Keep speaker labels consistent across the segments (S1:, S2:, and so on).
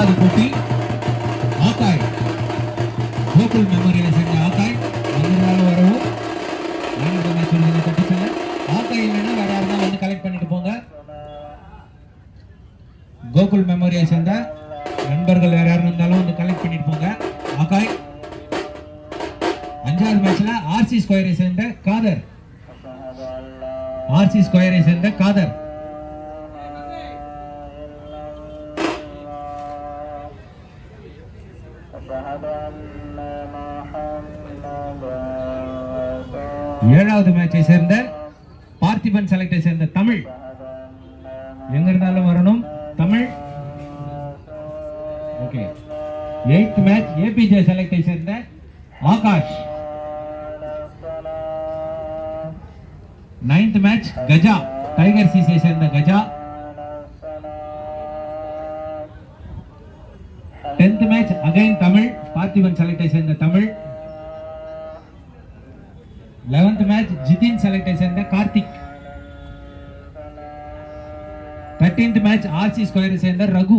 S1: இரண்டாவது போட்டி ஆகாய் கோகுல் மெமோரியல் சேர்ந்த ஆகாய் எங்கிருந்தாலும் வரவும் கட்டிப்பில்லை ஆகாய் இல்லைன்னா வேற யாருன்னா வந்து கலெக்ட் பண்ணிட்டு போங்க. கோகுல் மெமோரியல் சேர்ந்த நண்பர்கள் வேற யாரும் இருந்தாலும் வந்து கலெக்ட் பண்ணிட்டு போங்க. ஆகாய் அஞ்சாவது மேட்ச்ல ஆர்சி ஸ்கொயரை சேர்ந்த காதர் ஏழாவது மேட்சை சேர்ந்த பார்த்திபன் செலக்டை சேர்ந்த தமிழ் எங்க இருந்தாலும் வரணும் Tamil. Okay. 8th match APJ செலக்டை சேர்ந்த Akash. 9th match Gaja tiger சிசியை சேர்ந்த Gaja. 10th match again Tamil Parthiban செலக்டை சேர்ந்த தமிழ். 11th மேட்ச் ஜிதின் செலக்டை சேர்ந்த கார்த்திக். 13th மேட்ச் ஆர்சி ஸ்கொயரை சேர்ந்த ரகு.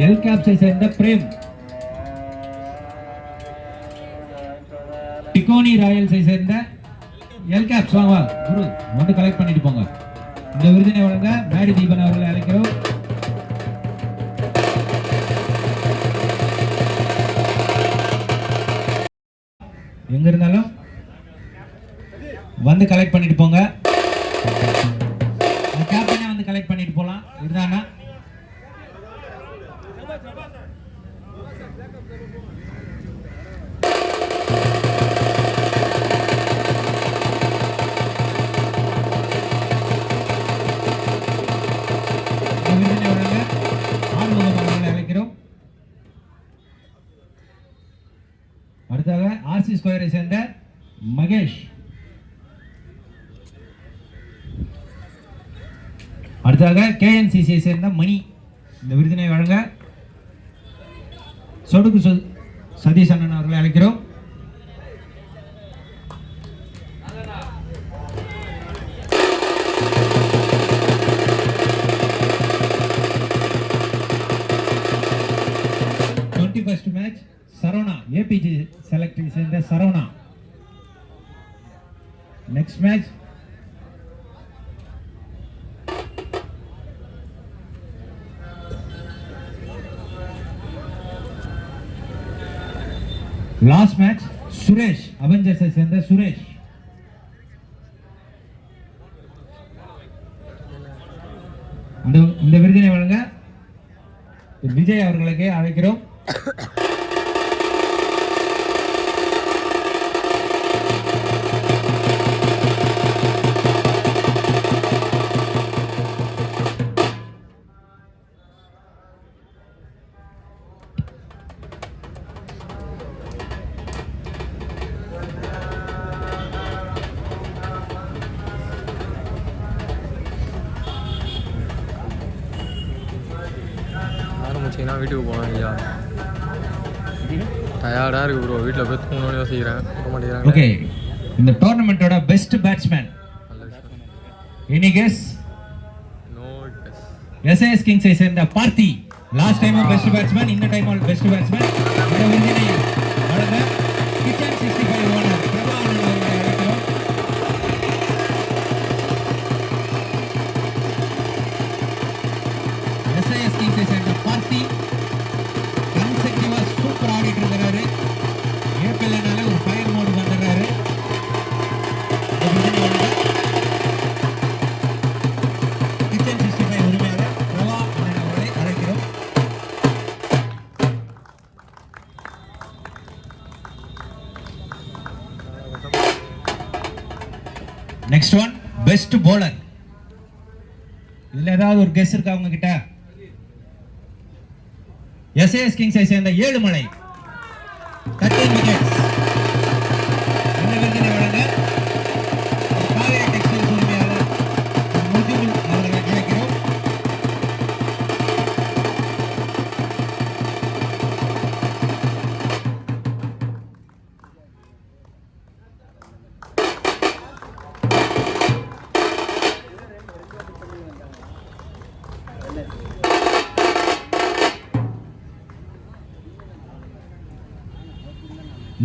S1: எல் கேப்ஸை சேர்ந்த பிரேம். டிகோனி ராயல்ஸை சேர்ந்த எல் கேப்ஸ் வாங்க குரு வந்து கலெக்ட் பண்ணிட்டு போங்க. இந்த விருதினை வழங்க மேரி தீபன் அவர்களை அழைக்கிறோம். எங்க இருந்தாலும் வந்து கலெக்ட் பண்ணிட்டு போங்க. கேப்டனே வந்து கலெக்ட் பண்ணிட்டு போலாம். இதுதானா அழைக்கிறோம். அடுத்ததாக ஆர்சி ஸ்கொயரை சேர்ந்த மகேஷ். அடுத்ததாக கேஎன்சிசியை சேர்ந்த மணி. இந்த விருதினை வழங்க சொடுக்கு சதீஷ் அண்ணன் அவர்களை அழைக்கிறோம். மேட்ச் சரவணா ஏபிஜி செலக்டை சேர்ந்த Saravana. Next match last match Suresh அவெஞ்சர்ஸை சேர்ந்த சுரேஷ். இந்த விருதினை வழங்க விஜய் அவர்களுக்கு அழைக்கிறோம்.
S2: வீட்டுக்கு போனேன் ஐயா, டயர்டாக இருக்கு ப்ரோ. வீட்டில் போய் தூங்கணும்னு யோசிக்கிறேன், போக மாட்டேங்கிறாங்க.
S1: ஓகே, இந்த டோர்னமெண்டோட best batsman any guess?
S2: No guess.
S1: SAS கிங்ஸை சேர்ந்த Parthi. Last time best batsman, இந்த டைம் பெஸ்ட் பேட்ஸ்மேன். இந்த விருதினை வழங்க கிச்சன் 65 ஓனர் பிரபா அவர்களை அழைக்கிறோம். எஸ்ஏஎஸ் கிங்ஸை சேர்ந்த பார்த்தி கன்செக்டிவா சூப்பர் ஆடிட்டு இருக்கிறாரு. ஏபிஎல்னால ஒரு ஃபயர் மோடு வந்துடுறாரு. கிச்சன் 65 உரிமையாளர் பிரபா அவர்களை அழைக்கிறோம். Next one best bowler. இதுல ஏதாவது ஒரு கெஸ் இருக்கா அவங்க கிட்ட? எஸ்ஏஎஸ் கிங்ஸை சேர்ந்த ஏழுமலை 13 விக்கெட்ஸ். இந்த விருதினை வழங்க காவேரி டெக்ஸ்டைல்ஸ் உரிமையாளர் முஜிபுல் அவர்களை அழைக்கிறோம்.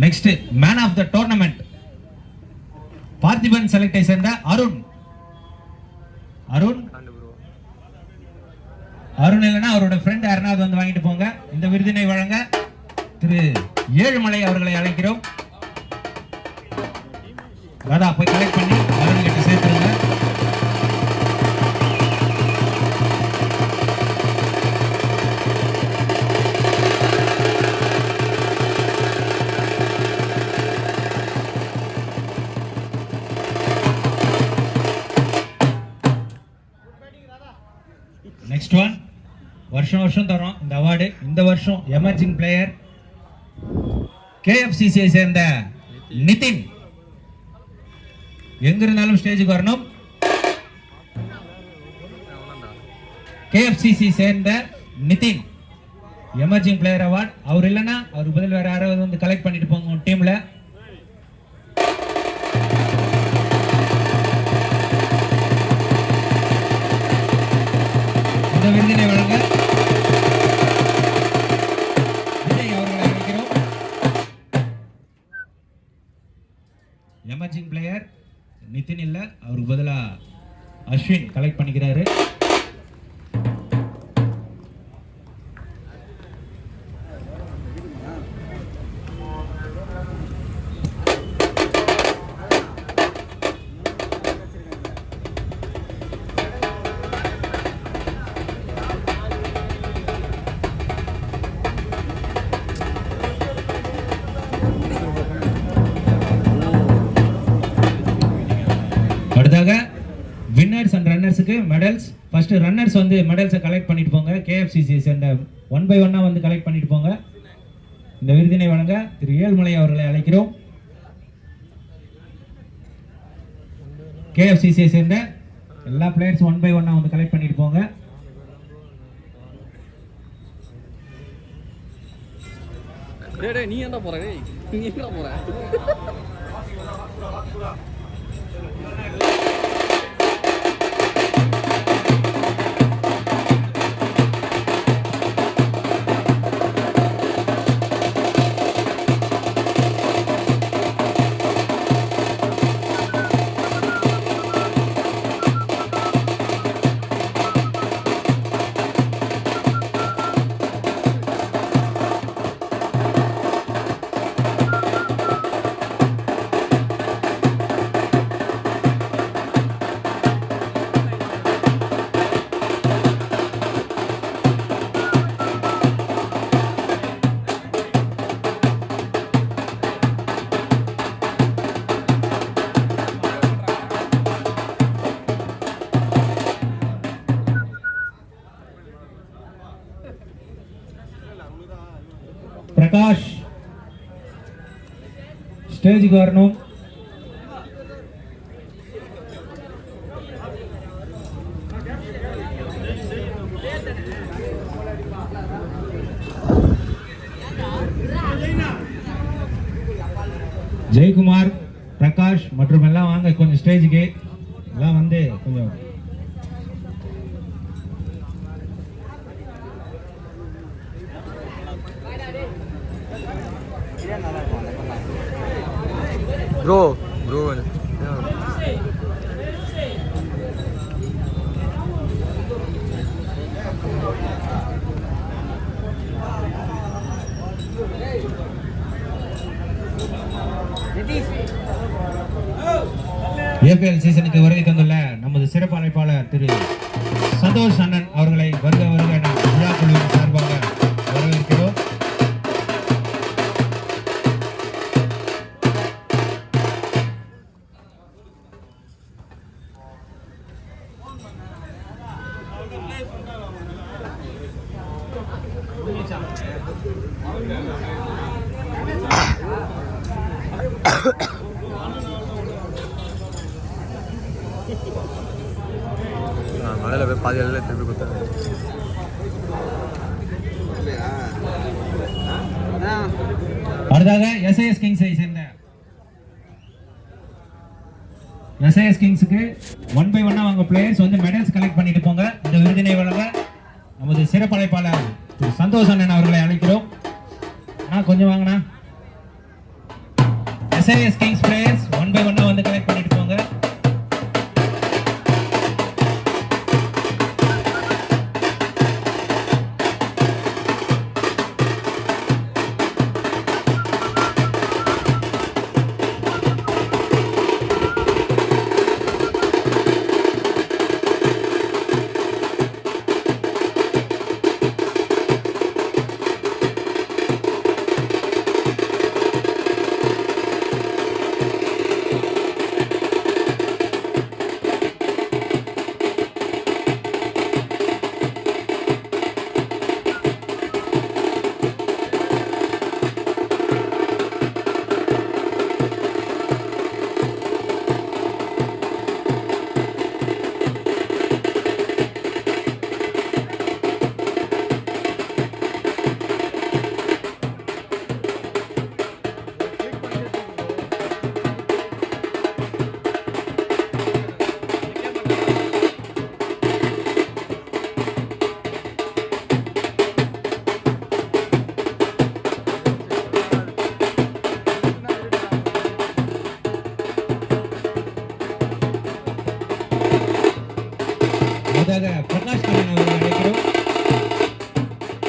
S1: Next man of the tournament Parthiban செலக்டை சேர்ந்த அருண். அருண்
S2: ப்ரோ
S1: அருண் இல்லைன்னா அவரோட ஃப்ரெண்ட் யாருனாவது வந்து வாங்கிட்டு போங்க. இந்த விருதினை வழங்க திரு ஏழுமலை அவர்களை அழைக்கிறோம். ராதா போய் கலெக்ட் பண்ணி அருண் கிட்ட சேர்த்துருங்க. நெக்ஸ்ட் ஒன், வருஷம் வருஷம் தரோம் இந்த அவார்டு. இந்த வருஷம் எமர்ஜிங் பிளேயர் KFCCஐ சேர்ந்த நிதின். எங்க இருந்தாலும் ஸ்டேஜுக்கு வரணும். KFCC சேர்ந்த நிதின் எமர்ஜிங் பிளேயர் அவார்ட். அவர் இல்லைன்னா அவர் பதில் வேற யாராவது வந்து கலெக்ட் பண்ணிட்டு போங்க உங்க டீம்ல. இந்த விருதினை வழங்க விஜய் அவர்களை அழைக்கிறோம். எமர்ஜிங் பிளேயர் நிதின் இல்ல, அவருக்கு பதிலா அஸ்வின் கலெக்ட் பண்ணிக்கிறாரு. அடுத்ததாக வின்னர்ஸ் அண்ட் ரன்னர்ஸுக்கு மெடல்ஸ். ஃபர்ஸ்ட் ரன்னர்ஸ் வந்து மெடல்ஸை கலெக்ட் பண்ணிட்டு போங்க. KFCC சேர்ந்த 1 by 1 வந்து கலெக்ட் பண்ணிட்டு போங்க. இந்த விருதினை வழங்க திரு ஏழுமலை அவர்களை அழைக்கிறோம். KFCC சேர்ந்த எல்லா பிளேயர்ஸ் 1 by 1 வந்து கலெக்ட் பண்ணிட்டு போங்க.
S2: நீ என்ன போற? நீ எங்க போற?
S1: பிரகாஷ் ஸ்டேஜுக்கு வரணும். ஜெயக்குமார், பிரகாஷ் மற்றும் எல்லாம் வாங்க கொஞ்சம் ஸ்டேஜுக்கு. எல்லாம் வந்து கொஞ்சம்
S2: ப்ரோ ப்ரோ
S1: APL சீசனுக்கு வருகை தந்துள்ள நமது சிறப்பு அழைப்பாளர் திரு சந்தோஷ் அண்ணன் அவர்களை வருக வருக என விழா குழுவின் சார்பாக வரவேற்கிறோம்.
S2: மழையில் போய் பாதி வேலையில் திருப்பி கொடுத்தாரு.
S1: அடுத்ததாக SAS கிங்ஸை சேர்ந்த SAS கிங்ஸுக்கு 1 by 1 அவங்க பிளேயர்ஸ் வந்து மெடல்ஸ் கலெக்ட் பண்ணிட்டு போங்க. இந்த விருதினை வழங்க நமது சிறப்பு அழைப்பாளர் திரு சந்தோஷ் அண்ணன் அவர்களை அழைக்கிறோம். கொஞ்சம் வாங்கண்ணா. SAS Kings players 1 by 1 வந்து கலெக்ட் பண்ணிட்டு போங்க. பிரகாஷ் கண்ணன் அவர்கள் அழைக்கிறோம்.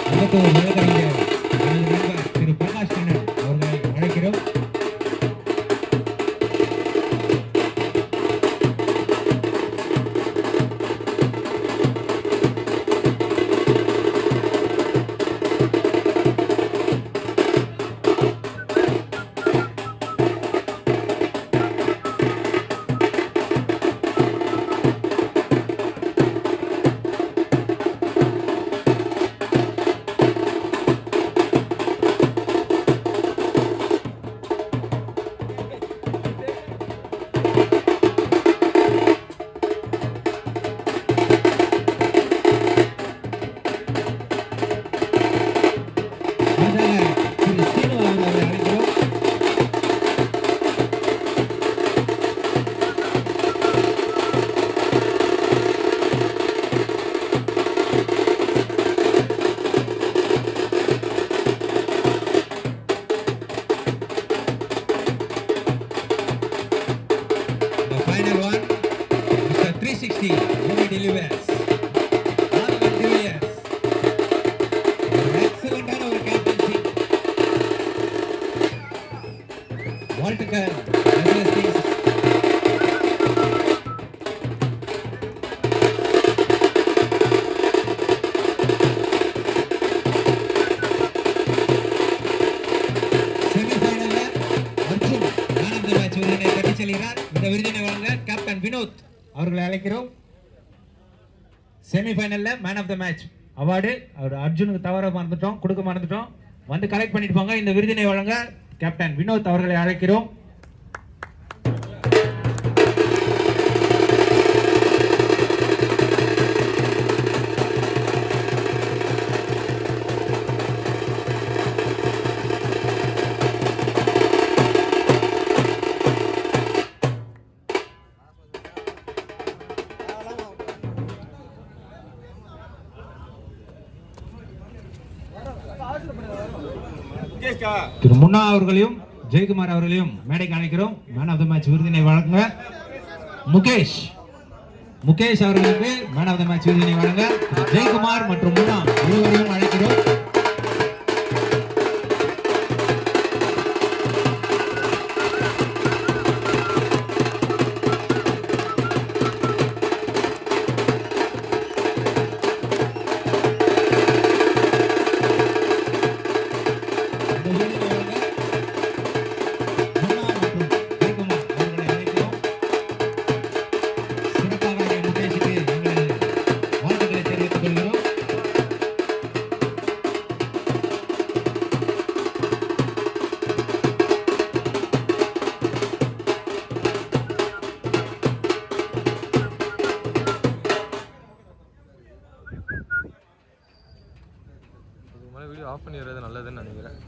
S1: அம்பத்தூர் வழக்கறிஞர் எனது நண்பர் திரு பிரகாஷ் கண்ணன் அவர்களை அழைக்கிறோம். வாழ்த்துக்கள். இந்த விருதினை வழங்க கேப்டன் வினோத் அவர்களை அழைக்கிறோம். செமிஃபைனல்ல man of the match award அவர் அர்ஜுனுக்கு தவற மறந்துட்டோம், கொடுக்க மறந்துட்டோம். வந்து கலெக்ட் பண்ணிட்டு போங்க. இந்த விருதினை வழங்க கேப்டன் வினோத் அவர்களை அழைக்கிறோம். திரு முன்னா அவர்களையும் ஜெயக்குமார் அவர்களையும் மேடைக்கு அழைக்கிறோம். மேன் ஆஃப் த மேட்ச் விருதினை வழங்க முகேஷ் அவர்களுக்கு மேன் ஆஃப் த மேட்ச் விருதினை வழங்க ஜெயக்குமார் மற்றும் முன்னா இருவரையும் அழைக்கிறோம்.
S2: வீடியோ ஆஃப் பண்ணிடுறது நல்லதுன்னு நினைக்கிறேன்.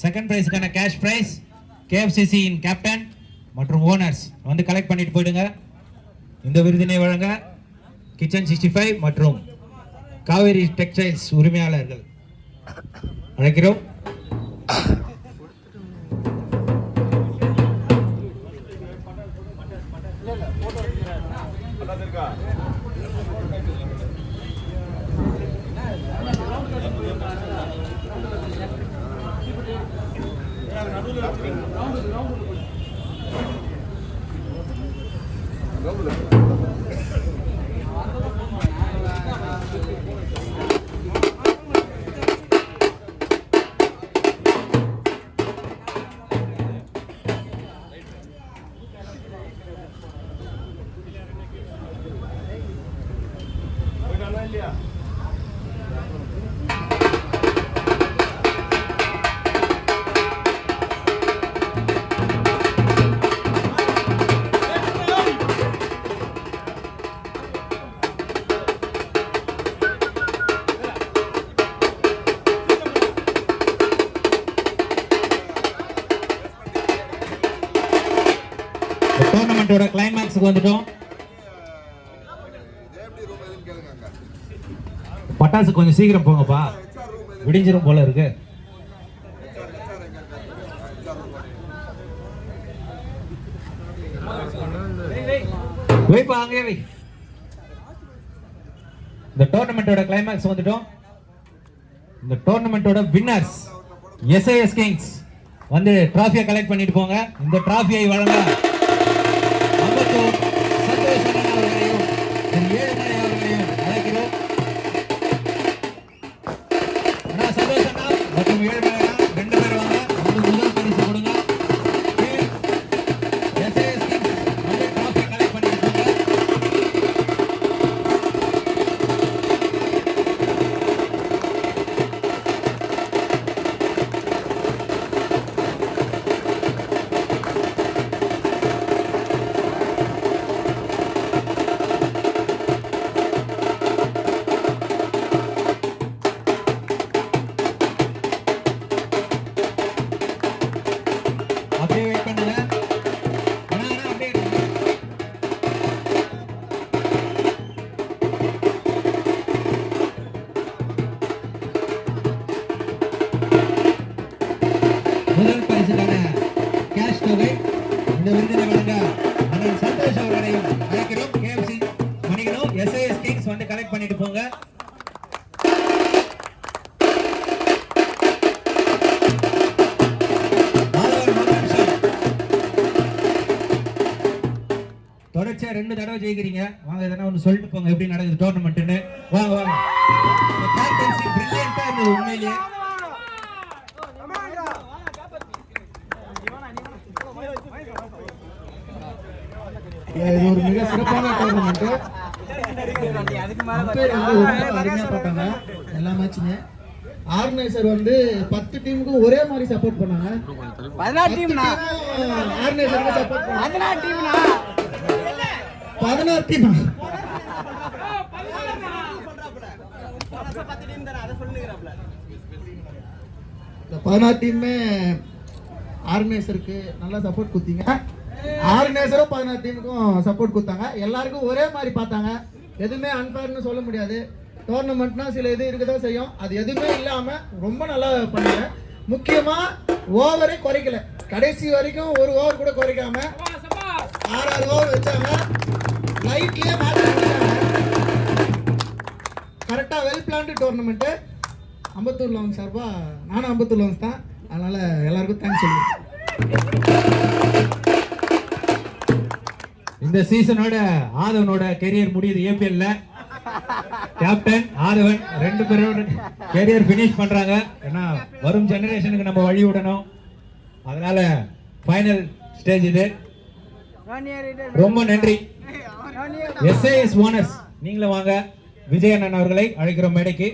S1: செகண்ட் பிரைஸ்க்கான கேஷ் பிரைஸ் KFCC இன் கேப்டன் மற்றும் ஓனர்ஸ் வந்து கலெக்ட் பண்ணிட்டு போயிடுங்க. இந்த விருதினை வழங்க கிச்சன் 65 மற்றும் காவேரி டெக்ஸ்டைல்ஸ் உரிமையாளர்கள் அழைக்கிறோம். டோர்னமெண்டோட கிளைமாக்ஸ்க்கு வந்துட்டோம். பட்டாசு கொஞ்சம் சீக்கிரம் போங்கப்பா, விடிஞ்சிரும் போல இருக்கு. வைப்பா அங்கே வை. இந்த டோர்னமெண்டோட கிளைமாக்ஸ் வந்துட்டோம். இந்த டோர்னமெண்டோட வின்னர்ஸ் SAS கிங்ஸ் வந்து டிராஃபியை கலெக்ட் பண்ணிட்டு போங்க. இந்த டிராஃபியை வழங்க அம்பத்தூர் சந்தோஷ் அவர்களையும் ஏழுமலை அவர்களையும் அழைக்கிறோம். அண்ணா சந்தோஷ் அண்ணா மற்றும் ஏழுமலை அண்ணா 2 பேர் வாங்க, வந்து முதல் பரிசு கொடுங்க. SAS கிங்ஸ் வந்து டிராஃபியை கலெக்ட் பண்ணிட்டு போங்க. அப்படியே வெயிட் பண்ணுங்க. அண்ணா அண்ணா அப்படியே இருங்க. முதல் பரிசுக்கான கேஷ் தொகை இந்த விருதினை வழங்க அண்ணன் சந்தோஷ் அவர்களையும் அழைக்கிறோம். KFC மணிகனும் SAS கிங்ஸ் வந்து கலெக்ட் பண்ணிட்டு போங்க. தொடர்ச்சியா 2 தடவை ஜெயிக்கிறீங்க. வாங்க எதனா ஒன்று சொல்லிட்டு போங்க, எப்படி நடக்குது டோர்னமெண்ட்னு. வாங்க வாங்க. கேப்டன்சி பிரில்லியண்டா இருந்தது உண்மையிலேயே.
S3: இது ஒரு மிக சிறப்பான டோர்னமெண்ட். அருமையா பார்த்தாங்க எல்லா மேட்சுமே. ஆர்கனைசர் வந்து 10 டீமுக்கும் ஒரே மாதிரி சப்போர்ட் பண்ணாங்க.
S4: 16 டீம்னா
S3: ஆர்கனைசருக்கு சப்போர்ட் பண்ணாங்க.
S4: 16 டீம்னா
S3: 16 டீமா? 16 டீமுமே ஆர்கனைசருக்கு நல்லா சப்போர்ட் கொடுத்தீங்க. ஆர்கனைசரும் 16 டீமுக்கும் சப்போர்ட் கொடுத்தாங்க. எல்லாருக்கும் ஒரே மாதிரி பார்த்தாங்க. எதுவுமே அன்ஃபேர்னு சொல்ல முடியாது. டோர்னமெண்ட்னா சில இது இருக்கதான் செய்யும். அது எதுவுமே இல்லாம ரொம்ப நல்லா பண்ணாங்க. முக்கியமா ஓவரே குறைக்கல. கடைசி வரைக்கும் ஒரு ஓவர் கூட குறைக்காம 6 ஓவர் வச்சாங்க. லைட்லயே மேட்ச் முடிச்சாங்க. கரெக்டா வெல் பிளான்டு டோர்னமெண்ட். அம்பத்தூர் லவன்ஸ் சார்பா நானும் அம்பத்தூர் லவன்ஸ் தான், அதனால எல்லாருக்கும் தேங்க்ஸ் சொல்லுவேன்.
S1: இந்த சீசனோட ஆதவனோட கெரியர் முடியுது APL-ல. கேப்டன் ஆதவன் 2 பேரோட கெரியர் ஃபினிஷ் பண்றாங்க. ஏன்னா வரும் ஜெனரேஷனுக்கு நம்ம வழி விடணும். அதனால ஃபைனல் ஸ்டேஜ் இது. ரொம்ப நன்றி. SAS ஓனர்ஸ் நீங்களும் வாங்க. விஜய் அண்ணன் அவர்களை அழைக்கிறோம் மேடைக்கு.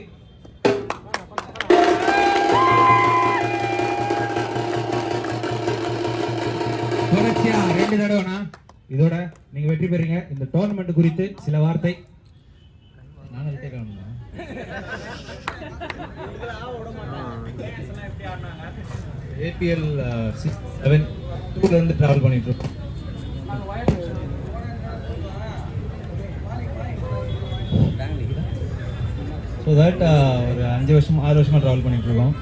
S1: தொடர்ச்சியா 2 தடவைனா இதோட நீங்க வெற்றி பெறுங்க. இந்த டோர்னமெண்ட் குறித்து சில வார்த்தை.
S4: ஏபிஎல் 6-7 2லேருந்து ட்ராவல் பண்ணிகிட்ருக்கோம். ஸோ தட் ஒரு 5 வருஷம் 6 வருஷமாக ட்ராவல் பண்ணிகிட்ருக்கோம்.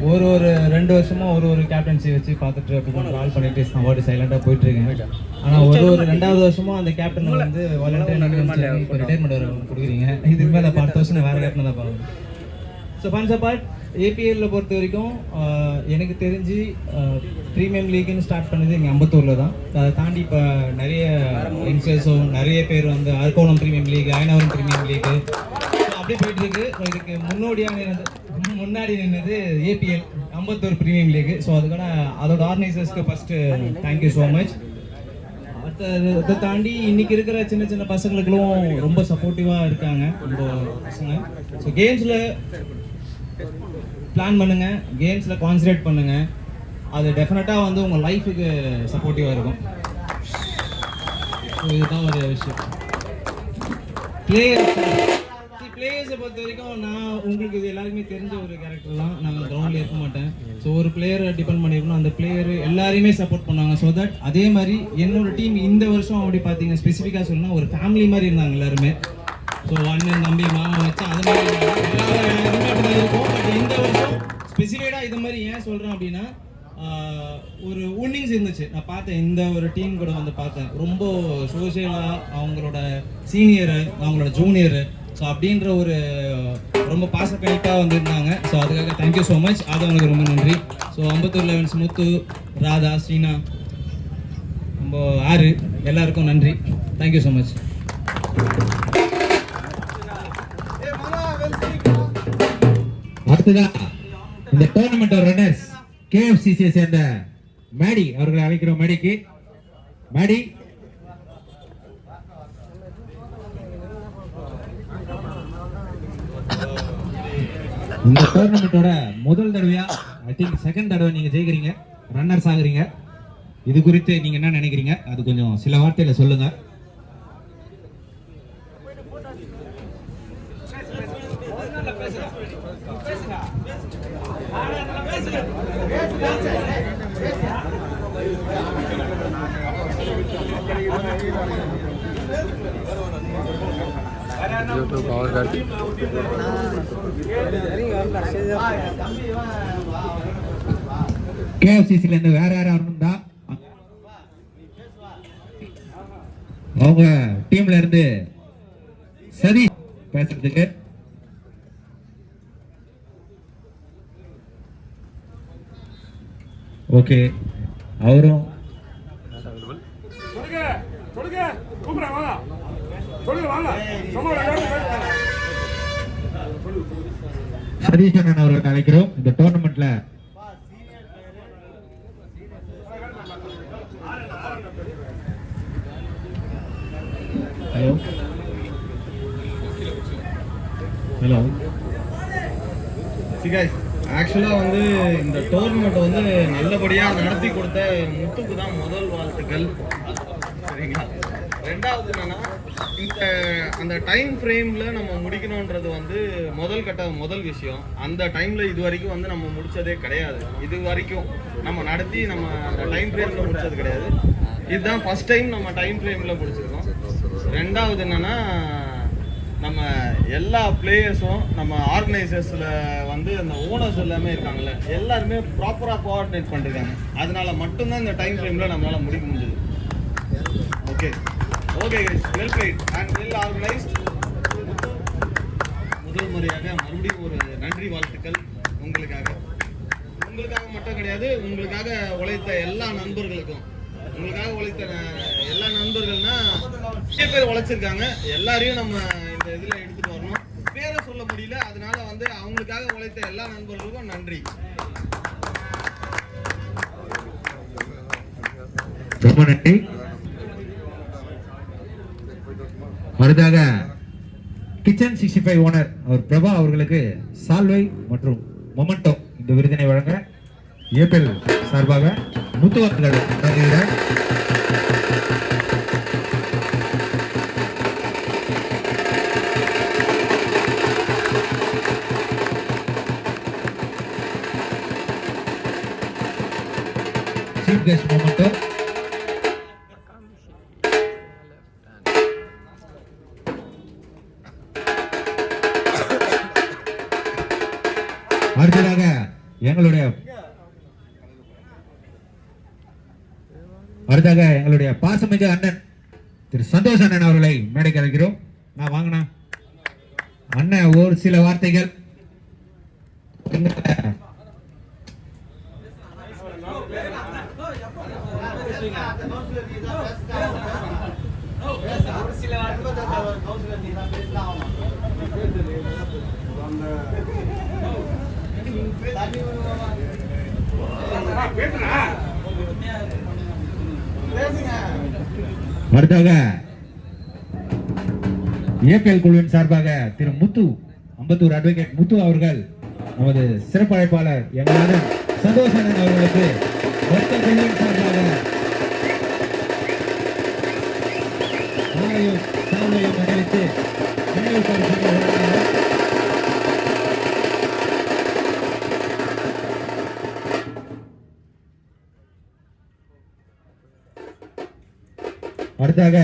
S4: ஒரு 2 வருஷமாக ஒரு கேப்டன்சி வச்சு பார்த்துட்டு அப்படி ட்ராவல் பண்ணிட்டு வாட்டி சைலண்டாக போயிட்டுருக்கேன். ஆனால் ஒரு 2வது வருஷமும் அந்த கேப்டன் வந்து வாலண்டியர் இப்போ ரிட்டைர்மெண்ட் வர கொடுக்குறீங்க. இதுக்கு மேலே அடுத்த வருஷம் வேறு கேப்டன் தான் பார்க்கணும். ஸோ ஃபன்ஸ் அப்பார்ட் ஏபிஎல்லில் பொறுத்த வரைக்கும் எனக்கு தெரிஞ்சு ப்ரீமியம் லீக்னு ஸ்டார்ட் பண்ணது இங்கே அம்பத்தூரில் தான். அதை தாண்டி இப்போ நிறைய யங்ஸ்டர்ஸும் நிறைய பேர் வந்து Arakkonam premier league, Ayanavaram premier league அப்படியே போயிட்டுருக்கு. ஸோ இதுக்கு முன்னாடி நின்னது APL Ambattur premier league. So அதுக்கான அதோட ஆர்கனைசர்ஸ்க்கு ஃபஸ்ட்டு தேங்க்யூ ஸோ மச். அதை தாண்டி இன்னைக்கு இருக்கிற சின்ன சின்ன பசங்களுக்கும் ரொம்ப சப்போர்ட்டிவாக இருக்காங்க ரொம்ப பசங்க. ஸோ கேம்ஸில் பிளான் பண்ணுங்கள், கேம்ஸில் கான்சன்ட்ரேட் பண்ணுங்கள். அது டெஃபினட்டாக வந்து உங்கள் லைஃபுக்கு சப்போர்ட்டிவாக இருக்கும். ஸோ இதுதான் ஒரு விஷயம். பிளேயர்ஸை பொறுத்த வரைக்கும் நான் உங்களுக்கு இது எல்லாருக்குமே தெரிஞ்ச ஒரு கேரக்டர் தான். நாங்கள் கிரவுண்டில் இருக்க மாட்டேன். ஸோ ஒரு பிளேயரை டிபெண்ட் பண்ணியிருக்கணும். அந்த பிளேயர் எல்லாரையுமே சப்போர்ட் பண்ணாங்க. ஸோ தட் அதே மாதிரி என்னோட டீம் இந்த வருஷம் அப்படி பார்த்தீங்க ஸ்பெசிஃபிக்காக சொல்லணும்னா ஒரு ஃபேமிலி மாதிரி இருந்தாங்க எல்லாருமே. ஸோ அண்ணன் தம்பி மாமா வச்சு அது மாதிரி இருக்கும். பட் இந்த வருஷம் ஸ்பெசிஃபைடாக இது மாதிரி ஏன் சொல்கிறேன் அப்படின்னா ஒரு வின்னிங்ஸ் இருந்துச்சு. நான் பார்த்தேன் இந்த ஒரு டீம் கூட வந்து பார்த்தேன். ரொம்ப சோஷியலாக அவங்களோட சீனியரு அவங்களோட ஜூனியரு ஸோ அப்படின்ற ஒரு ரொம்ப பாசக்கணிப்பாக வந்துருந்தாங்க. ஸோ அதுக்காக தேங்க்யூ ஸோ மச். அது அவங்களுக்கு ரொம்ப நன்றி. ஸோ அம்பத்தூர் லெவன்ஸ் முத்து, ராதா, ஸ்ரீனா, நம்ம ஆறு எல்லாருக்கும் நன்றி. Thank you so much.
S1: அடுத்ததான் இந்த டோர்னமெண்ட் ரன்னர்ஸ் கேஎஃப்சிசியை சேர்ந்த மேடி அவர்களை அழைக்கிறோம். மேடிக்கு மேடி இந்த டோர்னமெண்டோட முதல் தடவையா ஐ திங்க் செகண்ட் தடவை நீங்க ஜெயிக்கிறீங்க, ரன்னர்ஸ் ஆகுறீங்க. இது குறித்து நீங்க என்ன நினைக்கிறீங்க? அது கொஞ்சம் சில வார்த்தையில சொல்லுங்க. கேஎஃப்சிசில இருந்து வேற யாரும் தான் அவங்க டீம்ல இருந்து சரி பேசுறதுக்கு. ஓகே, அவரும் சதீஷன் அவர்கள் அழைக்கிறோம். இந்த டோர்னமெண்ட்ல ஹலோ ஹலோ
S5: ஆக்சுவலாக வந்து இந்த டோர்னமெண்ட் வந்து நல்லபடியாக நடத்தி கொடுத்த முத்துக்கு தான் முதல் வாழ்த்துக்கள். சரிங்களா? ரெண்டாவது என்னன்னா அந்த டைம் ஃப்ரேமில் நம்ம முடிக்கணுன்றது வந்து முதல் விஷயம். அந்த டைமில் இது வரைக்கும் வந்து நம்ம முடித்ததே கிடையாது. இது வரைக்கும் நம்ம நடத்தி நம்ம அந்த டைம் ஃப்ரேமில் முடித்தது கிடையாது. இதுதான் ஃபஸ்ட் டைம் நம்ம டைம் ஃப்ரேமில் முடிச்சிருக்கோம். ரெண்டாவது என்னென்னா நம்ம எல்லா பிளேயர்ஸும் நம்ம ஆர்கனைசர்ஸில் வந்து அந்த ஓனர்ஸ் எல்லாமே இருக்காங்கல்ல, எல்லாருமே ப்ராப்பராக கோஆர்டினேட் பண்ணிருக்காங்க. அதனால மட்டும்தான் இந்த டைம் ஃப்ரேமில் நம்மளால் முடிக்க முடிஞ்சது. Okay okay well played and well organised. முதல் முறையாக மறுபடியும் ஒரு நன்றி வாழ்த்துக்கள் உங்களுக்காக மட்டும் கிடையாது, உங்களுக்காக உழைத்த எல்லா நண்பர்களுக்கும். உங்களுக்காக உழைத்த எல்லா நண்பர்கள்னா நிறைய பேர் உழைச்சிருக்காங்க. எல்லாரையும் நம்ம இந்த இதில் எடுத்துகிட்டு வரணும். பேரை சொல்ல முடியல, அதனால வந்து அவங்களுக்காக உழைத்த எல்லா நண்பர்களுக்கும் நன்றி.
S1: ரொம்ப நன்றி. அடுத்தாக கிச்சன் 65 ஓனர் அவர் பிரபா அவர்களுக்கு சால்வை மற்றும் மொமெண்டோ இந்த விருதினை வழங்க ஏபிஎல் சார்பாக முத்துவர்கள் நன்றியுடன் சீஃப் கெஸ்ட் மொமெண்டோ. அடுத்ததாக எங்களுடைய பாசமிகு அண்ணன் திரு சந்தோஷ் அண்ணன் அவர்களை மேடைக்கு அழைக்கிறோம். நான் வாங்கினா அண்ணன் ஒரு சில வார்த்தைகள் அடுத்ததாக இயற்பியல் குழுவின் சார்பாக திரு முத்து, அம்பத்தூர் அட்வொகேட் முத்து அவர்கள் நமது சிறப்பு அழைப்பாளர் எங்களான சந்தோஷன் அவர்களுக்கு மொத்த குழுவின் சார்பாக சாலையும் அணிவித்து நினைவு பரிசுகளை வழங்கினார். அடுத்தாக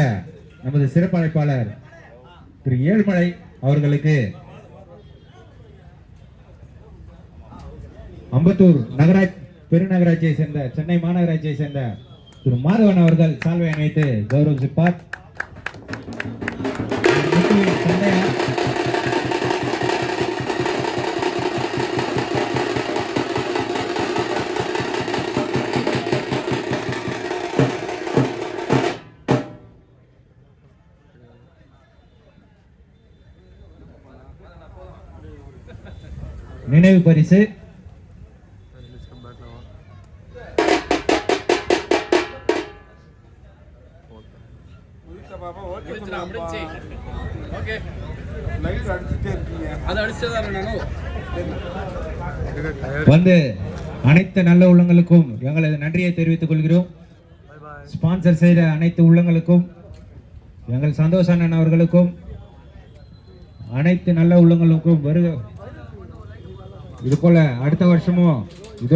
S1: நமது சிறப்பு அழைப்பாளர் திரு ஏழ்மலை அவர்களுக்கு அம்பத்தூர் பெருநகராட்சியை சேர்ந்த, சென்னை மாநகராட்சியை சேர்ந்த திரு மாதவன் அவர்கள் சால்வை அணிவித்து கௌரவிப்பார். நினைவு பரிசு வந்து அனைத்து நல்ல உள்ளங்களுக்கும் எங்களது நன்றியை தெரிவித்துக் கொள்கிறோம். ஸ்பான்சர் செய்த அனைத்து உள்ளங்களுக்கும், எங்கள் சந்தோஷ் அண்ணன் அவர்களுக்கும், அனைத்து நல்ல உள்ளங்களுக்கும் வருக. இது போல அடுத்த வருஷமும்